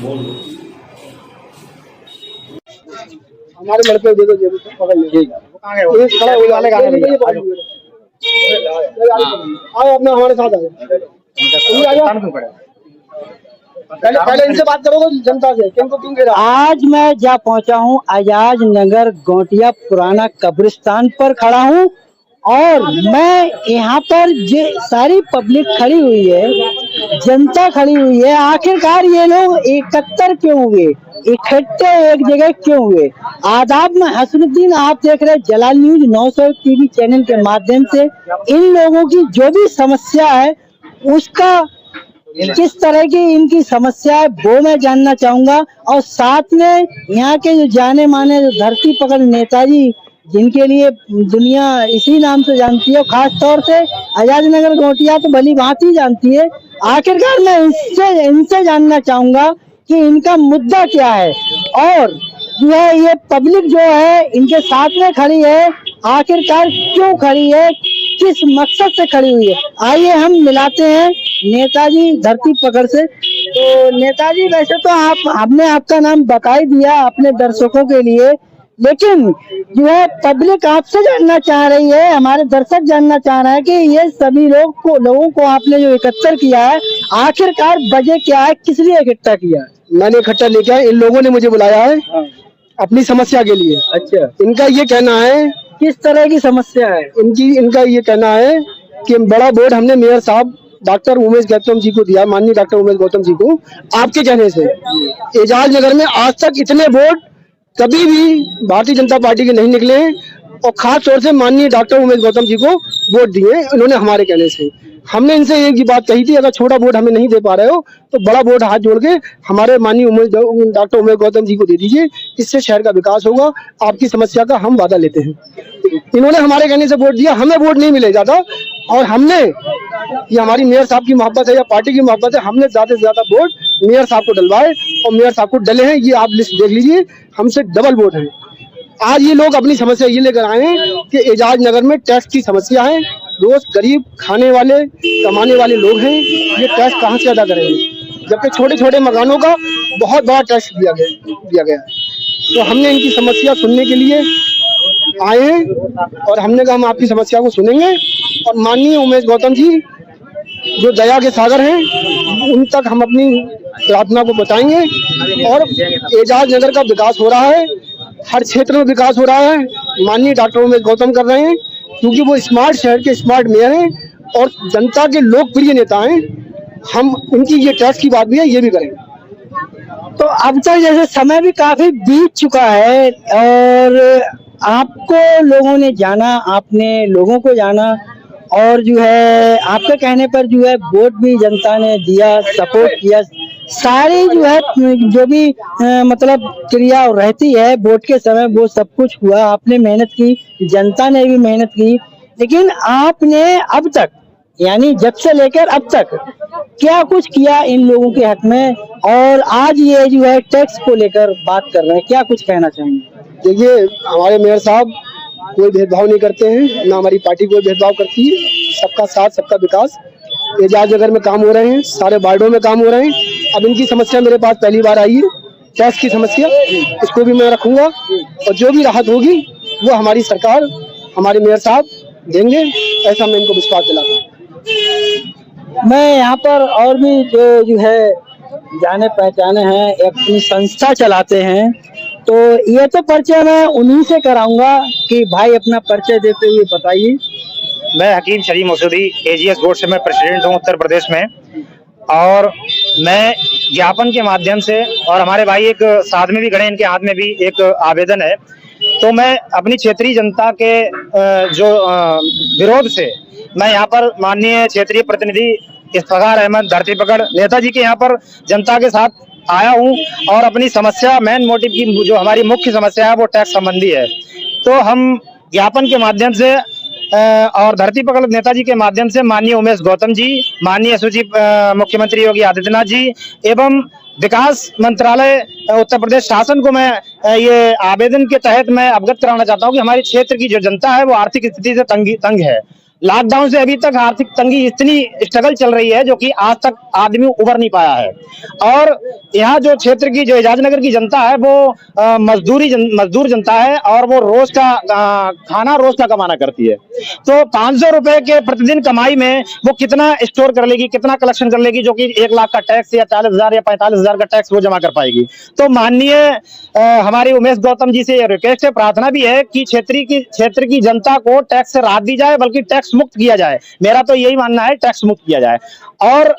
हमारे लड़के दे दो जेब से पकड़ लीजिए। ये खड़ा हो जाने का आओ अपना हमारे साथ आओ। पहले इनसे बात करो जनता से, क्यों कह रहा। आज मैं जहाँ पहुँचा हूँ आजाद नगर गोटिया पुराना कब्रिस्तान पर खड़ा हूँ और मैं यहाँ पर जो सारी पब्लिक खड़ी हुई है, जनता खड़ी हुई है, आखिरकार ये लोग एकत्र क्यों हुए, इकट्ठे एक जगह क्यों हुए। आदाब में हसनुद्दीन, आप देख रहे जलाल न्यूज 900 टीवी चैनल के माध्यम से इन लोगों की जो भी समस्या है उसका किस तरह की इनकी समस्या है वो मैं जानना चाहूंगा। और साथ में यहाँ के जो जाने माने जो धरती पकड़ नेताजी जिनके लिए दुनिया इसी नाम से जानती है, खास तौर से आजाद नगर गोटिया तो भली भांति जानती है। आखिरकार मैं इनसे जानना चाहूंगा कि इनका मुद्दा क्या है और जो है ये पब्लिक जो है इनके साथ में खड़ी है, आखिरकार क्यों खड़ी है, किस मकसद से खड़ी हुई है। आइए हम मिलाते हैं नेताजी धरती पकड़ से। तो नेताजी वैसे तो हमने आपका नाम बता ही दिया अपने दर्शकों के लिए, लेकिन जो है पब्लिक आपसे जानना चाह रही है, हमारे दर्शक जानना चाह रहे हैं कि ये सभी लोगों को आपने जो एकत्र किया है आखिरकार वजह क्या है, किस लिए इकट्ठा किया है। मैंने इकट्ठा लेके आया, इन लोगों ने मुझे बुलाया है अपनी समस्या के लिए। अच्छा, इनका ये कहना है, किस तरह की समस्या है इनका ये कहना है कि बड़ा बोर्ड हमने मेयर साहब डॉक्टर उमेश गौतम जी को दिया, माननीय डॉक्टर उमेश गौतम जी को, आपके कहने से एजाज नगर में आज तक इतने बोर्ड कभी भी भारतीय जनता पार्टी के नहीं निकले हैं और खास तौर से माननीय डॉक्टर उमेश गौतम जी को वोट दिए इन्होंने हमारे कहने से। हमने इनसे एक ही बात कही थी, अगर छोटा वोट हमें नहीं दे पा रहे हो तो बड़ा वोट हाथ जोड़ के हमारे माननीय डॉक्टर उमेश गौतम जी को दे दीजिए, इससे शहर का विकास होगा, आपकी समस्या का हम वादा लेते हैं। इन्होंने हमारे कहने से वोट दिया, हमें वोट नहीं मिले ज्यादा, और हमने ये हमारी मेयर साहब की मोहब्बत है या पार्टी की मोहब्बत है, हमने ज्यादा से ज्यादा वोट मेयर साहब को डलवाए और मेयर साहब को डले हैं। ये आप लिस्ट देख लीजिए, हमसे डबल वोट है। आज ये लोग अपनी समस्या ये लेकर आए हैं कि एजाज नगर में टैक्स की समस्या है, रोज गरीब खाने वाले कमाने वाले लोग हैं, ये टैक्स कहाँ से अदा करेंगे, जबकि छोटे छोटे मकानों का बहुत बड़ा टैक्स दिया गया। तो हमने इनकी समस्या सुनने के लिए आए हैं और हमने कहा हम आपकी समस्या को सुनेंगे और माननीय उमेश गौतम जी जो दया के सागर हैं उन तक हम अपनी प्रार्थना को बताएंगे। और एजाज नगर का विकास हो रहा है, हर क्षेत्र में विकास हो रहा है, माननीय डॉक्टर उमेश गौतम कर रहे हैं क्योंकि वो स्मार्ट शहर के स्मार्ट मेयर हैं और जनता के लोकप्रिय नेता हैं। हम उनकी ये टैक्स की बात भी है, ये भी करेंगे। तो अब तक जैसे समय भी काफी बीत चुका है और आपको लोगों ने जाना, आपने लोगों को जाना और जो है आपके कहने पर जो है वोट भी जनता ने दिया, सपोर्ट किया, सारी जो है जो भी मतलब क्रिया रहती है वोट के समय वो सब कुछ हुआ, आपने मेहनत की, जनता ने भी मेहनत की, लेकिन आपने अब तक यानी जब से लेकर अब तक क्या कुछ किया इन लोगों के हक में, और आज ये जो है टैक्स को लेकर बात कर रहे हैं, क्या कुछ कहना चाहेंगे। देखिए हमारे मेयर साहब कोई भेदभाव नहीं करते हैं, ना हमारी पार्टी कोई भेदभाव करती है, सबका साथ सबका विकास। एजाज नगर में काम हो रहे हैं, सारे वार्डों में काम हो रहे हैं। अब इनकी समस्या मेरे पास पहली बार आई है, टैक्स की समस्या, इसको भी मैं रखूंगा और जो भी राहत होगी वो हमारी सरकार, हमारे मेयर साहब देंगे, ऐसा मैं इनको विश्वास दिलाता हूँ। मैं यहाँ पर और भी जो है जाने पहचाने हैं, अपनी संस्था चलाते हैं, तो ये तो परिचय मैं उन्हीं से कराऊंगा कि भाई अपना परिचय देते हुए बताइए। मैं हकीम शरीफ मसूदी, एजीएस बोर्ड से मैं प्रेसिडेंट हूँ उत्तर प्रदेश में, और मैं ज्ञापन के माध्यम से, और हमारे भाई एक साथ में भी खड़े, इनके हाथ में भी एक आवेदन है, तो मैं अपनी क्षेत्रीय जनता के जो विरोध से मैं यहाँ पर माननीय क्षेत्रीय प्रतिनिधि इफ्तिखार अहमद धरती पकड़ नेताजी के यहाँ पर जनता के साथ आया हूँ और अपनी समस्या, मेन मोटिव की जो हमारी मुख्य समस्या है वो टैक्स संबंधी है। तो हम ज्ञापन के माध्यम से और धरती पकड़ नेताजी के माध्यम से माननीय उमेश गौतम जी, माननीय सचिव मुख्यमंत्री योगी आदित्यनाथ जी एवं विकास मंत्रालय उत्तर प्रदेश शासन को मैं ये आवेदन के तहत मैं अवगत कराना चाहता हूँ कि हमारे क्षेत्र की जो जनता है वो आर्थिक स्थिति से तंग है लॉकडाउन से अभी तक आर्थिक तंगी इतनी स्ट्रगल चल रही है जो कि आज तक आदमी उबर नहीं पाया है। और यहाँ जो क्षेत्र की जो एजाजनगर की जनता है वो मजदूर जनता है और वो रोज का खाना रोज का कमाना करती है। तो 500 रुपए के प्रतिदिन कमाई में वो कितना स्टोर कर लेगी, कितना कलेक्शन कर लेगी, जो कि 1 लाख का टैक्स या 40,000 या 45,000 का टैक्स वो जमा कर पाएगी। तो माननीय हमारी उमेश गौतम जी से रिक्वेस्ट है, प्रार्थना भी है कि क्षेत्र की जनता को टैक्स से राहत दी जाए, बल्कि टैक्स मुक्त किया जाए। मेरा तो यही मानना है, टैक्स मुक्त किया जाए। और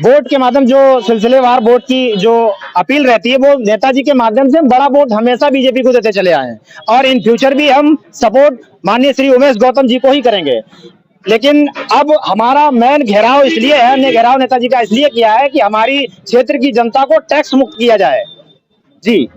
वोट के माध्यम जो सिलसिलेवार वोट की जो अपील रहती है वो नेताजी के माध्यम से बड़ा वोट हमेशा बीजेपी को देते चले आए हैं और इन फ्यूचर भी हम सपोर्ट माननीय श्री उमेश गौतम जी को ही करेंगे। लेकिन अब हमारा मेन घेराव इसलिए है, हमने घेराव नेताजी का इसलिए किया है कि हमारी क्षेत्र की जनता को टैक्स मुक्त किया जाए। जी,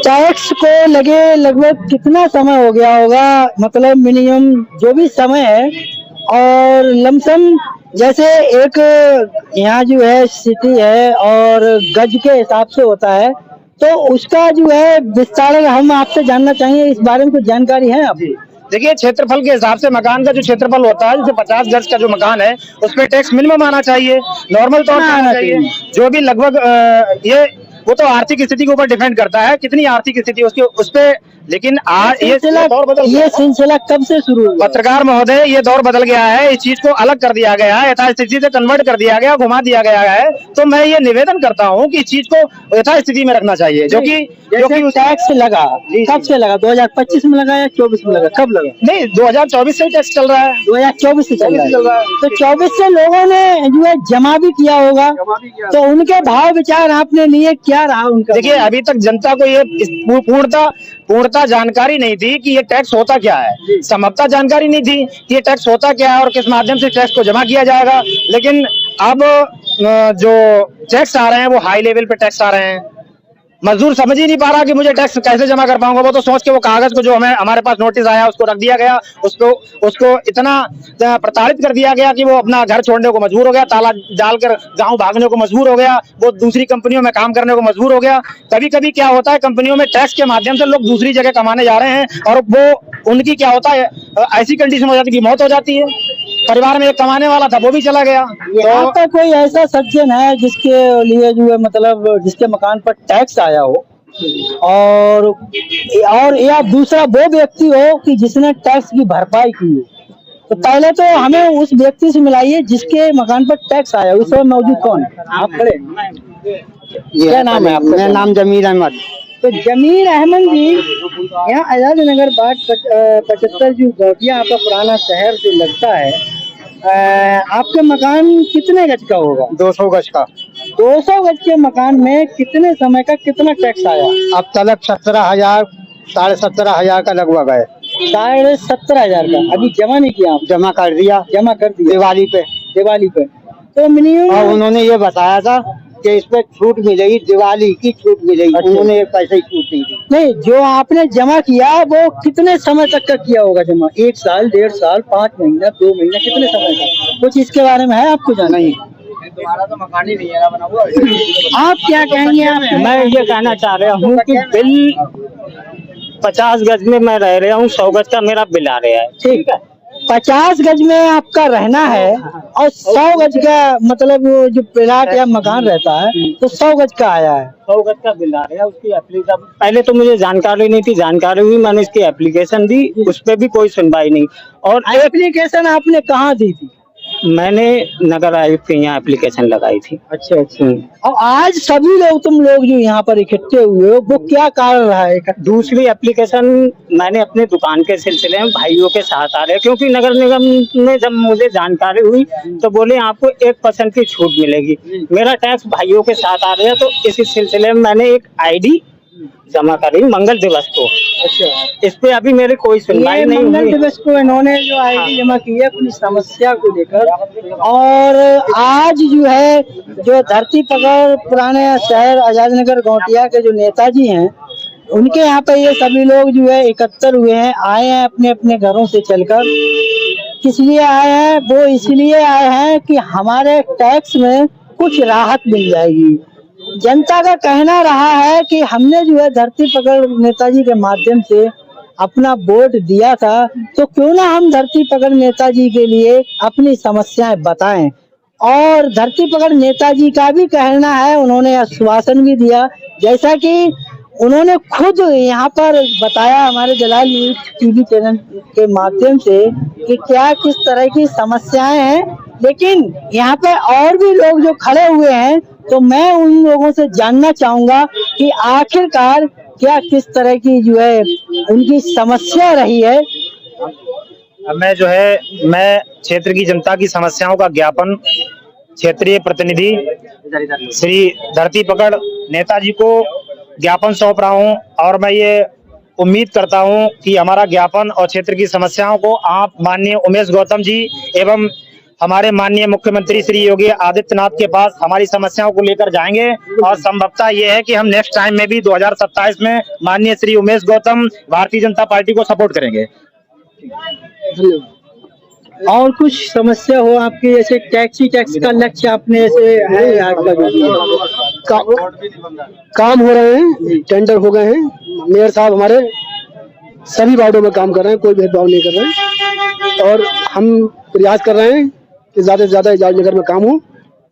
टैक्स को लगे लगभग कितना समय हो गया होगा, मतलब मिनिमम जो भी समय है, और लमसम जैसे एक यहाँ जो है सिटी है और गज के हिसाब से होता है, तो उसका जो है विस्तार हम आपसे जानना चाहिए, इस बारे में कुछ जानकारी है आप? देखिए, क्षेत्रफल के हिसाब से मकान का जो क्षेत्रफल होता है, जैसे 50 गज का जो मकान है उस पर टैक्स मिनिमम आना चाहिए, नॉर्मल तौर पर आना चाहिए। जो भी लगभग ये वो तो आर्थिक स्थिति के ऊपर डिपेंड करता है, कितनी आर्थिक स्थिति उसकी उस पे। लेकिन ये सिलसिला कब से शुरू हुआ? पत्रकार महोदय, ये दौर बदल गया है, इस चीज को अलग कर दिया गया है, यथास्थिति से कन्वर्ट कर दिया गया, घुमा दिया गया है। तो मैं ये निवेदन करता हूँ कि इस चीज को यथास्थिति में रखना चाहिए। जो कि टैक्स लगा, कब से लगा? 2025 में लगा या 24 में लगा? कब लगा? नहीं, 2024 से टैक्स चल रहा है। 2024 से चल रहा है। तो 24 से लोगों ने जो है जमा भी किया होगा, तो उनके भाव विचार आपने लिए, क्या रहा उनका? देखिए, अभी तक जनता को ये पूर्णता जानकारी नहीं थी कि ये टैक्स होता क्या है, संभवतः जानकारी नहीं थी कि ये टैक्स होता क्या है और किस माध्यम से टैक्स को जमा किया जाएगा। लेकिन अब जो टैक्स आ रहे हैं वो हाई लेवल पे टैक्स आ रहे हैं। मजदूर समझ ही नहीं पा रहा कि मुझे टैक्स कैसे जमा कर पाऊंगा। वो तो सोच के वो कागज को जो हमारे पास नोटिस आया उसको रख दिया गया, उसको इतना प्रताड़ित कर दिया गया कि वो अपना घर छोड़ने को मजबूर हो गया, ताला डालकर गांव भागने को मजबूर हो गया, वो दूसरी कंपनियों में काम करने को मजबूर हो गया। कभी कभी क्या होता है, कंपनियों में टैक्स के माध्यम से लोग दूसरी जगह कमाने जा रहे हैं और वो उनकी क्या होता है, ऐसी कंडीशन हो जाती है कि मौत हो जाती है। परिवार में एक कमाने वाला था, वो भी चला गया। तो आपका कोई ऐसा सज्जन है जिसके लिए जो है मतलब जिसके मकान पर टैक्स आया हो, और या दूसरा वो व्यक्ति हो कि जिसने टैक्स की भरपाई की हो? तो पहले तो हमें उस व्यक्ति से मिलाइए जिसके मकान पर टैक्स आया। उस समय मौजूद कौन है? आप खड़े, क्या नाम है आपका? मेरा नाम जमीर अहमद। तो जमीर अहमद जी, यहाँ आजाद नगर बाट 75 जो गौटिया आपका पुराना शहर जो लगता है, आपके मकान कितने गज का होगा? 200 गज का। 200 गज के मकान में कितने समय का कितना टैक्स आया? अब तक 17,000 17,500 का लगभग है। 17,500 का अभी जमा नहीं किया? आप जमा कर दिया दिवाली पे। तो मिनिमम, और उन्होंने ये बताया था कि इस पे छूट मिलेगी, दिवाली की छूट मिलेगी। अच्छा। उन्होंने एक पैसे की छूट नहीं दी। नहीं, जो आपने जमा किया वो कितने समय तक का किया होगा जमा? 1 साल, 1.5 साल, 5 महीना, 2 महीना, कितने समय का? कुछ इसके बारे में है आपको जानना? नहीं, तुम्हारा तो मकान ही नहीं है बना हुआ। आप क्या कहेंगे? मैं ये कहना चाह रहा हूँ कि बिल 50 गज में मैं रह रहा हूँ, 100 गज का मेरा बिल आ रहा है। ठीक है, 50 गज में आपका रहना है और 100 गज का मतलब जो प्लाट या मकान रहता है तो 100 गज का आया है। 100 गज का बिल आ रहा है। उसकी एप्लीकेशन पहले तो मुझे जानकारी नहीं थी, जानकारी हुई, मैंने इसकी एप्लीकेशन दी, उस पर भी कोई सुनवाई नहीं। और एप्लीकेशन आपने कहाँ दी थी? मैंने नगर आयुक्त के यहाँ एप्लीकेशन लगाई थी। अच्छा। और आज सभी लोग, तुम लोग जो यहाँ पर इकट्ठे हुए हो, वो क्या कारण रहा है? दूसरी एप्लीकेशन मैंने अपने दुकान के सिलसिले में भाइयों के साथ आ रहे, क्योंकि नगर निगम में जब मुझे जानकारी हुई तो बोले आपको 1% की छूट मिलेगी। मेरा टैक्स भाइयों के साथ आ रहा है, तो इसी सिलसिले में मैंने एक ID जमा करी मंगल दिवस को। अच्छा। इस पे अभी मेरे कोई सुनवाई नहीं हुई। मंगल दिवस को इन्होंने जो ID जमा की है अपनी समस्या को लेकर, और आज जो है जो धरती पकड़ पुराने शहर आजाद नगर गौटिया के जो नेताजी हैं, उनके यहाँ पे ये सभी लोग जो है एकत्र हुए हैं, आए हैं अपने अपने घरों से चलकर। किस लिए आए हैं? वो इसलिए आए हैं कि हमारे टैक्स में कुछ राहत मिल जाएगी। जनता का कहना रहा है कि हमने जो है धरती पकड़ नेताजी के माध्यम से अपना वोट दिया था, तो क्यों ना हम धरती पकड़ नेताजी के लिए अपनी समस्याएं बताएं। और धरती पकड़ नेताजी का भी कहना है, उन्होंने आश्वासन भी दिया, जैसा कि उन्होंने खुद यहाँ पर बताया हमारे जलाल न्यूज टीवी चैनल के माध्यम से कि क्या किस तरह की समस्याएं हैं। लेकिन यहाँ पे और भी लोग जो खड़े हुए हैं, तो मैं उन लोगों से जानना चाहूंगा कि आखिरकार क्या किस तरह की जो है उनकी समस्या रही है। मैं क्षेत्र की जनता की समस्याओं का ज्ञापन क्षेत्रीय प्रतिनिधि श्री धरती पकड़ नेताजी को ज्ञापन सौंप रहा हूं, और मैं ये उम्मीद करता हूं कि हमारा ज्ञापन और क्षेत्र की समस्याओं को आप माननीय उमेश गौतम जी एवं हमारे माननीय मुख्यमंत्री श्री योगी आदित्यनाथ के पास हमारी समस्याओं को लेकर जाएंगे। और संभवतः ये है कि हम नेक्स्ट टाइम में भी 2027 में माननीय श्री उमेश गौतम भारतीय जनता पार्टी को सपोर्ट करेंगे। और कुछ समस्या हो आपकी, जैसे टैक्स का लक्ष्य आपने ऐसे है आज का काम हो रहे हैं, टेंडर हो गए हैं। मेयर साहब हमारे सभी वार्डों में काम कर रहे हैं, कोई भेदभाव नहीं कर रहे हैं। और हम प्रयास कर रहे हैं कि ज्यादा से ज्यादा एजाज नगर में काम हो।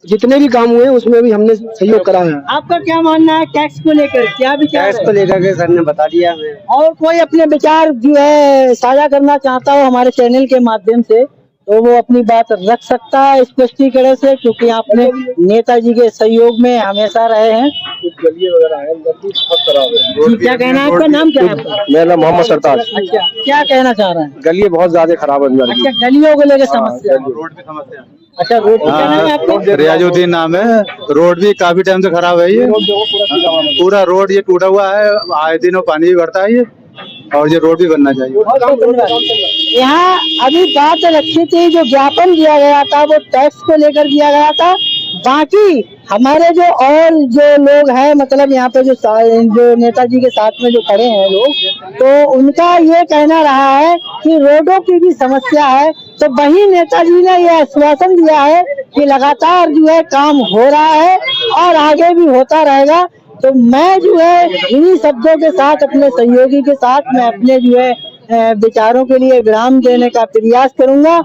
जितने भी काम हुए उसमें भी हमने सहयोग करा है। आपका क्या मानना है टैक्स को लेकर, क्या विचार टैक्स को लेकर के सर ने बता दिया हमें। और कोई अपने विचार जो है साझा करना चाहता हो हमारे चैनल के माध्यम से, तो वो अपनी बात रख सकता है स्पष्टीकरण से, क्योंकि आपने नेताजी के सहयोग में हमेशा रहे हैं। गली वगैरह है, बहुत खराब है। जी, क्या कहना है, आपका नाम क्या है? मेरा नाम मोहम्मद सरताज। अच्छा, क्या कहना चाह रहे हैं? गली बहुत ज्यादा खराब है। अच्छा, गलियों को लेकर समस्या, रोड की समस्या। अच्छा रोड क्या नाम है आपका? रियाजुद्दीन नाम है। रोड भी काफी टाइम से खराब है, ये पूरा रोड ये टूटा हुआ है, आए दिनों पानी भी भरता है ये, और ये रोड भी बनना चाहिए। यहाँ अभी बात रखी थी, जो ज्ञापन दिया गया था वो टैक्स को लेकर दिया गया था। बाकी हमारे जो और जो लोग हैं, मतलब यहाँ पे जो नेताजी के साथ में जो खड़े हैं लोग, तो उनका ये कहना रहा है कि रोडों की भी समस्या है। तो वही नेताजी ने ये आश्वासन दिया है कि लगातार जो है काम हो रहा है और आगे भी होता रहेगा। तो मैं जो है इन्हीं शब्दों के साथ, अपने सहयोगी के साथ, मैं अपने जो है विचारों के लिए विराम देने का प्रयास करूंगा।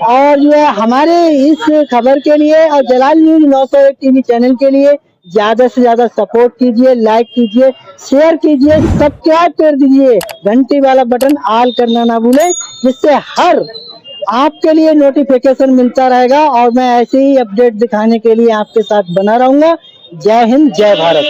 और जो है हमारे इस खबर के लिए और जलाल न्यूज 901 टीवी चैनल के लिए ज्यादा से ज्यादा सपोर्ट कीजिए, लाइक कीजिए, शेयर कीजिए, सब्सक्राइब कर दीजिए, घंटी वाला बटन ऑल करना ना भूलें, जिससे हर आपके लिए नोटिफिकेशन मिलता रहेगा। और मैं ऐसे ही अपडेट दिखाने के लिए आपके साथ बना रहूंगा। जय हिंद, जय भारत।